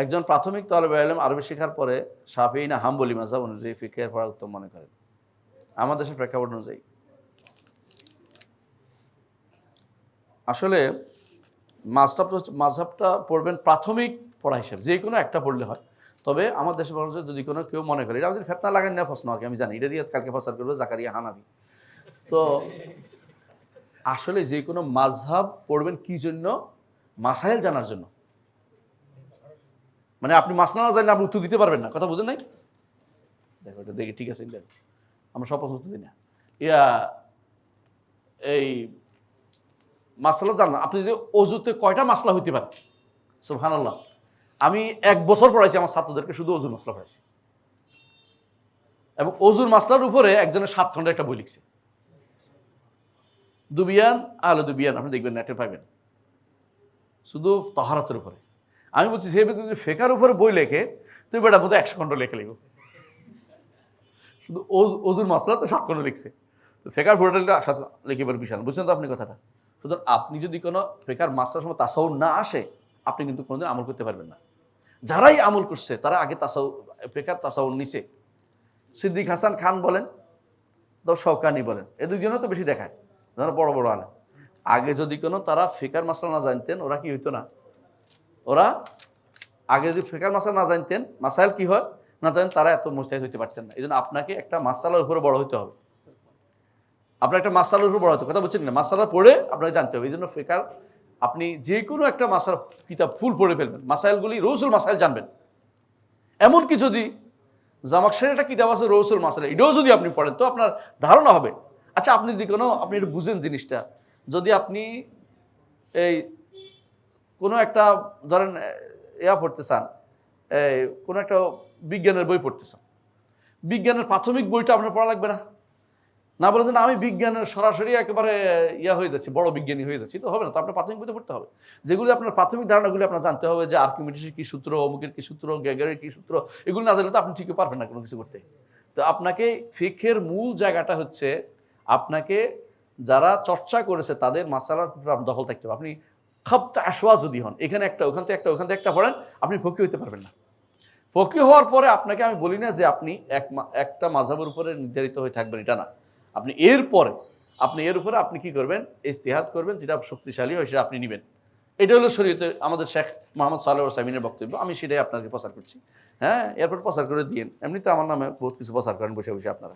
একজন প্রাথমিক তলেবে ইলম আরবি শেখার পরে শাফিঈ না হাম্বলি মাযহাব অনুযায়ী ফিকহের পড়া উত্তম মনে করেন আমার দেশের প্রেক্ষাপট অনুযায়ী। আসলে মাযহাবটা পড়বেন প্রাথমিক পড়া হিসেবে, যে কোনো একটা পড়লে হয়। তবে আমার দেশে বলা যায় যদি কোনো কেউ মনে করে, এটা আমাদের ফেতনা লাগান নেওয়া প্রশ্ন আর কি, আমি জানি এটা দিয়ে কালকে প্রচার করবে জাকারিয়া হানাফি। তো আসলে যে কোনো মাযহাব পড়বেন কি জন্য? মাসাইল জানার জন্য। মানে আপনি মাসলা না জানলে আপনি উত্তর দিতে পারবেন না, কথা বুঝেন নাই? দেখো এটা দেখি, ঠিক আছে, দেখো আমরা সব প্রশ্ন উত্তর দিই না। এই মাসলা জান না, আপনি যদি অজুতে কয়টা মাসলা হইতে পারে? সুবহানাল্লাহ। আমি 1 বছর পড়াইছি আমার ছাত্রদেরকে, শুধু অজুর মাসলা পড়াইছি, এবং অজুর মাসলার উপরে একজনের 7 খণ্ডের একটা বই লিখছে, দুবিয়ান আহলে দুবিয়ান, আপনি দেখবেন নেটে পাইবেন, শুধু তাহারাতের উপরে। আমি বলছি সে যদি ফেকার উপরে বই লেখে, তুই বেটা বোধহয় 100 খণ্ড লেখে লিখো, শুধু অজুর মাসলা তো 7 খণ্ড লিখছে। তো ফেকার পোর্টালটা লিখিবার বিশাল, বুঝছেন তো আপনি কথাটা? সুতরাং আপনি যদি কোনো ফেকার মাসলার সময় তাসাউর না আসে, আপনি কিন্তু কোনোদিন আমল করতে পারবেন না। যারাই আমল করছে তারা আগে ফেকার তাসাউর নিছে। সিদ্দিক হাসান খান বলেন, তো শওকানি বলেন, এ দুজনও তো বেশি দেখায়, যারা বড় বড় আলেম। আগে যদি কোনো তারা ফেকার মাসলা না জানতেন, ওরা কি হইতো না, ওরা আগে যদি ফেকার মাসলা না জানতেন, মাসাইল কি হয় না জানেন, তারা এত মুস্তাহিদ হইতে পারতেন না। এই জন্য আপনাকে একটা মাসালার উপরে বড় হইতে হবে, আপনার একটা মাসালার উপর বড় হতো, কথা বলছেন না, মাসালা পড়ে আপনাকে জানতে হবে। এই জন্য ফেকার আপনি যে কোনো একটা মাসাল কিতাব ফুল পড়ে ফেলবেন, মাসাইলগুলি রৌসুল মাসাইল জানবেন। এমনকি যদি জামাকশের একটা কিতাব আছে রৌসুল মাসাইল, এটাও যদি আপনি পড়েন তো আপনার ধারণা হবে। আচ্ছা আপনি যদি কোনো, আপনি একটু বুঝেন জিনিসটা, যদি আপনি এই কোনো একটা ধরেন পড়তে চান, এই কোনো একটা বিজ্ঞানের বই পড়তে চান, বিজ্ঞানের প্রাথমিক বইটা আপনার পড়া লাগবে না? না বলে যে না আমি বিজ্ঞানের সরাসরি একেবারে হয়ে যাচ্ছি, বড় বিজ্ঞানী হয়ে যাচ্ছি, তো হবে না। তো আপনার প্রাথমিক বইতে পড়তে হবে, যেগুলি আপনার প্রাথমিক ধারণাগুলি আপনার জানতে হবে, যে আর্কিমিডিসের কি সূত্র, অমুকের কি সূত্র, গ্যাগারের কি সূত্র, এগুলো না জানলে তো আপনি ঠিকই পারবেন না কোনো কিছু করতে। তো আপনাকে ফিকহের মূল জায়গাটা হচ্ছে, আপনাকে যারা চর্চা করেছে তাদের মাসালার দখল থাকতে হবে। আপনি খাপ্তা আশওয়া যদি হন, এখানে একটা ওখান থেকে একটা ওখান থেকে একটা পড়েন, আপনি ফকি হইতে পারবেন না। ফকি হওয়ার পরে আপনাকে আমি বলি না যে আপনি একটা মাযহাবের উপরে নির্ধারিত হয়ে থাকবেন, এটা না। আপনি এর উপরে আপনি কি করবেন? ইজতিহাদ করবেন, যেটা শক্তিশালী হয় সেটা আপনি নিবেন। এটা হলো শরীয়তে আমাদের শেখ মোহাম্মদ সালেহ সামিনের বক্তব্য, আমি সেটাই আপনাকে প্রচার করছি। হ্যাঁ, এরপর প্রচার করে দিয়েন, এমনিতে আমার নামে বহুত কিছু প্রচার করেন বসে বসে আপনারা।